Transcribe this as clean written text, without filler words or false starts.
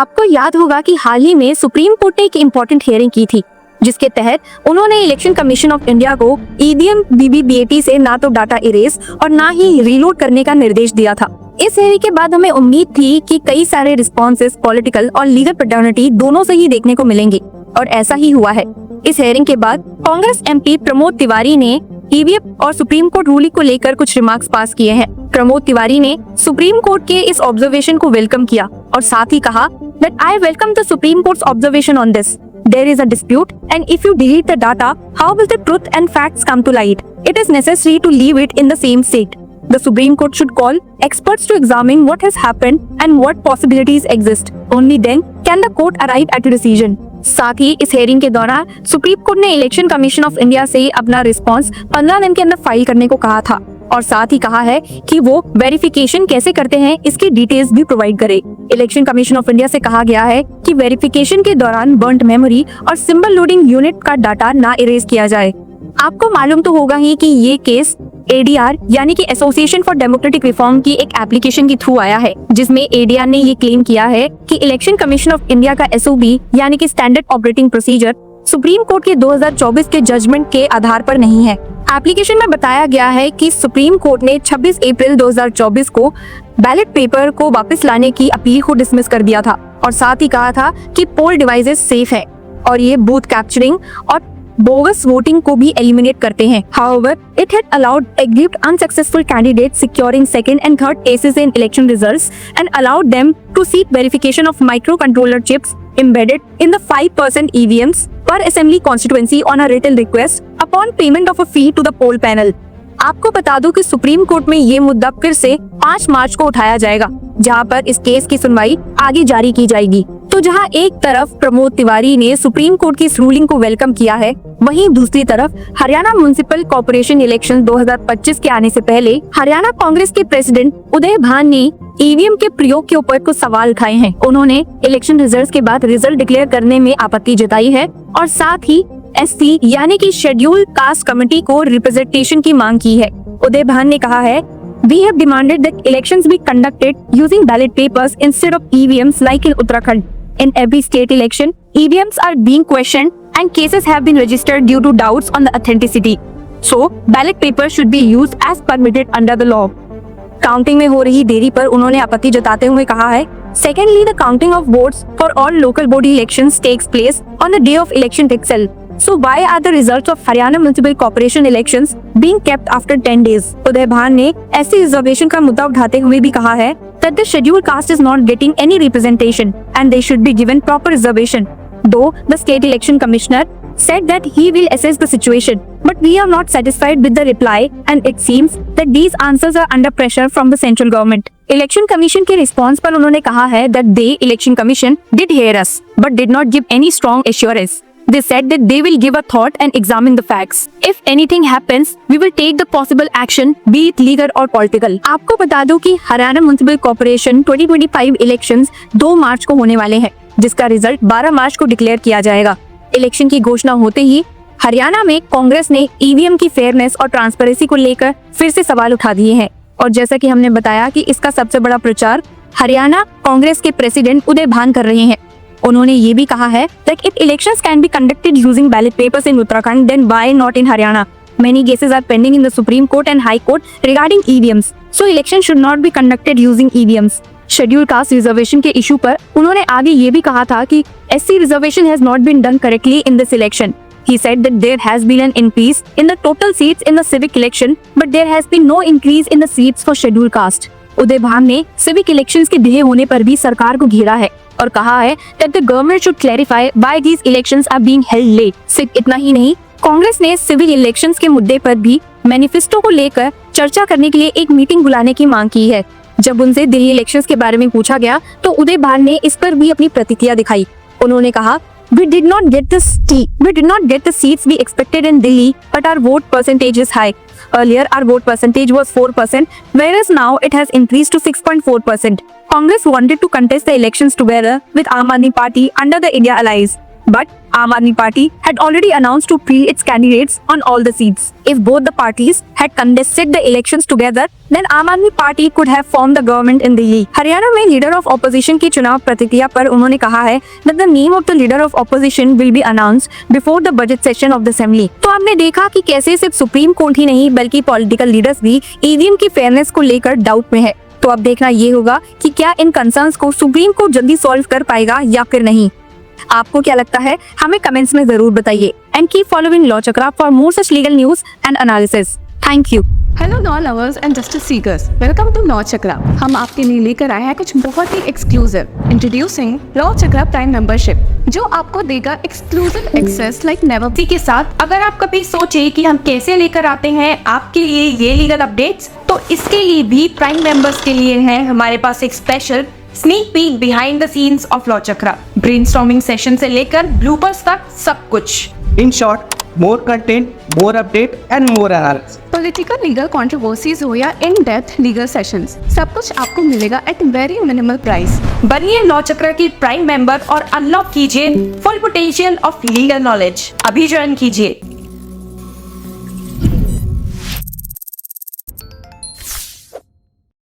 आपको याद होगा कि हाल ही में सुप्रीम कोर्ट ने एक इम्पोर्टेंट हियरिंग की थी, जिसके तहत उन्होंने इलेक्शन कमीशन ऑफ इंडिया को ईवीएम वीवीपीएटी से ना तो डाटा इरेज और ना ही रीलोड करने का निर्देश दिया था। इस हियरिंग के बाद हमें उम्मीद थी कि कई सारे रिस्पॉन्सेस पॉलिटिकल और लीगल पैटर्निटी दोनों से ही देखने को मिलेंगे, और ऐसा ही हुआ है। इस हियरिंग के बाद कांग्रेस एमपी प्रमोद तिवारी ने ईवीएम और सुप्रीम कोर्ट रूलिंग को लेकर कुछ रिमार्क्स पास किए हैं। प्रमोद तिवारी ने सुप्रीम कोर्ट के इस ऑब्जर्वेशन को वेलकम किया और साथ ही कहा that I welcome the Supreme Court's observation on this. There is a dispute, and if you delete the data, how will the truth and facts come to light? It is necessary to leave it in the same state. The Supreme Court should call experts to examine what has happened and what possibilities exist. Only then can the court arrive at a decision. साथ ही इस hearing के दौरान supreme court ने election commission of India से अपना response 15 दिन के अंदर फाइल करने को कहा था, और साथ ही कहा है कि वो वेरिफिकेशन कैसे करते हैं इसकी डिटेल्स भी प्रोवाइड करे। इलेक्शन कमीशन ऑफ इंडिया से कहा गया है कि वेरिफिकेशन के दौरान बर्न्ड मेमोरी और सिंबल लोडिंग यूनिट का डाटा ना इरेज किया जाए। आपको मालूम तो होगा ही कि ये केस एडीआर यानी कि एसोसिएशन फॉर डेमोक्रेटिक रिफॉर्म की एक एप्लीकेशन के थ्रू आया है, जिसमें एडीआर ने ये क्लेम किया है कि इलेक्शन कमीशन ऑफ इंडिया का एसओबी यानी कि standard operating procedure supreme court के 2024 के जजमेंट के आधार पर नहीं है। एप्लीकेशन में बताया गया है कि सुप्रीम कोर्ट ने 26 अप्रैल 2024 को बैलेट पेपर को वापस लाने की अपील को डिसमिस कर दिया था, और साथ ही कहा था कि पोल डिवाइसेस सेफ है और ये बूथ कैप्चरिंग और बोगस वोटिंग को भी एलिमिनेट करते हैं। However, it had allowed aggrieved unsuccessful candidates securing second and third places in election results and allowed them to seek verification of microcontroller chips embedded in the 5% EVMs per assembly constituency on a written request upon payment of a fee to the poll panel. आपको बता दूं कि supreme court में ये मुद्दा फिर से 5 मार्च को उठाया जाएगा, जहां पर इस केस की सुनवाई आगे जारी की जाएगी। तो जहां एक तरफ प्रमोद तिवारी ने सुप्रीम कोर्ट की इस रूलिंग को वेलकम किया है, वहीं दूसरी तरफ हरियाणा म्युनिसिपल कॉर्पोरेशन इलेक्शन 2025 के आने से पहले हरियाणा कांग्रेस के प्रेसिडेंट उदय भान ने ईवीएम के प्रयोग के ऊपर कुछ सवाल उठाए हैं। उन्होंने इलेक्शन रिजल्ट्स के बाद रिजल्ट डिक्लेयर करने में आपत्ति जताई है और साथ ही एससी यानी कि शेड्यूल कास्ट कमेटी को रिप्रेजेंटेशन की मांग की है। उदय भान ने कहा है, We have demanded that elections be conducted using ballot papers instead of EVMs like in Uttarakhand. In every state election, EVMs are being questioned and cases have been registered due to doubts on the authenticity. So, ballot papers should be used as permitted under the law. Counting में हो रही देरी पर उन्होंने आपत्ति जताते हुए कहा है, Secondly, the counting of votes for all local body elections takes place on the day of election itself. So why are the results of Haryana Municipal Corporation elections being kept after 10 days? उदय भान ने ऐसी reservation का मुद्दा उठाते हुए भी कहा है that the scheduled caste is not getting any representation and they should be given proper reservation. Though the state election commissioner said that he will assess the situation, but we are not satisfied with the reply and it seems that these answers are under pressure from the central government. Election commission के response पर उन्होंने कहा है that they election commission did hear us but did not give any strong assurance. They said that they will give a thought and examine the facts. If anything happens, we will take the possible action, be it legal or political. आपको बता दूं कि Haryana municipal corporation 2025 elections 2 मार्च को होने वाले हैं, जिसका result 12 मार्च को डिक्लेयर किया जाएगा। इलेक्शन की घोषणा होते ही हरियाणा में कांग्रेस ने ईवीएम की फेयरनेस और ट्रांसपेरेंसी को लेकर फिर से सवाल उठा दिए हैं, और जैसा कि हमने बताया कि इसका सबसे बड़ा प्रचार हरियाणा कांग्रेस के प्रेसिडेंट उदय भान कर रहे हैं। उन्होंने ये भी कहा है that if elections can be conducted using ballot papers in Uttarakhand, then why not in Haryana? Many cases are pending in the Supreme Court and High Court regarding EVMs, so election should not be conducted using EVMs. Scheduled caste reservation के issue पर उन्होंने आगे ये भी कहा था कि SC reservation has not been done correctly in this election. He said that there has been an increase in the total seats in the civic election, but there has been no increase in the seats for scheduled caste. उदय भान ने civic elections के देर होने पर भी सरकार को घेरा है और कहा है that the government should clarify why these elections are being held late. सिर्फ इतना ही नहीं, कांग्रेस ने सिविल इलेक्शंस के मुद्दे पर भी मैनिफेस्टो को लेकर चर्चा करने के लिए एक मीटिंग बुलाने की मांग की है। जब उनसे दिल्ली इलेक्शंस के बारे में पूछा गया तो उदय भान ने इस पर भी अपनी प्रतिक्रिया दिखाई। उन्होंने कहा, We did not get the seats we expected in Delhi, but our vote percentage is high. Earlier, our vote percentage was 4%, whereas now it has increased to 6.4%. Congress wanted to contest the elections together with Aam Aadmi Party under the India Alliance. But Aam Aadmi Party had already announced to peel its candidates on all the seats. If both the parties had contested the elections together, then Aam Aadmi Party could have formed the government in Delhi. Haryana में leader of opposition की चुनाव प्रतिक्रिया पर उन्होंने कहा है that the name of the leader of opposition will be announced before the budget session of the assembly. तो आपने देखा कि कैसे सिर्फ सुप्रीम कोर्ट ही नहीं बल्कि पॉलिटिकल लीडर्स भी ईवीएम की फेयरनेस को लेकर डाउट में है। तो अब देखना ये होगा कि क्या इन कंसर्न्स को सुप्रीम कोर्ट जल्दी सॉल्व कर पाएगा या फिर नहीं। आपको क्या लगता है हमें कमेंट्स में जरूर बताइए and keep following law Chakra for more such legal news and analysis. Thank you. Hello law lovers and justice seekers, welcome to law Chakra. हम आपके लिए लेकर आए हैं कुछ बहुत ही exclusive. Introducing law Chakra prime membership, जो आपको देगा एक्सक्लूसिव एक्सेस लाइक नेवर। इसी के साथ अगर आप कभी सोचे कि हम कैसे लेकर आते हैं आपके लिए ये लीगल अपडेट्स, तो इसके लिए भी प्राइम मेंबर्स के लिए है हमारे पास एक special sneak peek behind the scenes of law chakra. Brainstorming session से लेकर ब्लूपर्स तक सब कुछ। In short, more content, more update and more analysis. Political legal controversies हो या इन डेप्थ लीगल सेशंस, सब कुछ आपको मिलेगा एट वेरी मिनिमल प्राइस। बनिए लॉ चक्रा की प्राइम मेंबर और अनलॉक कीजिए full potential of legal knowledge. अभी ज्वाइन कीजिए।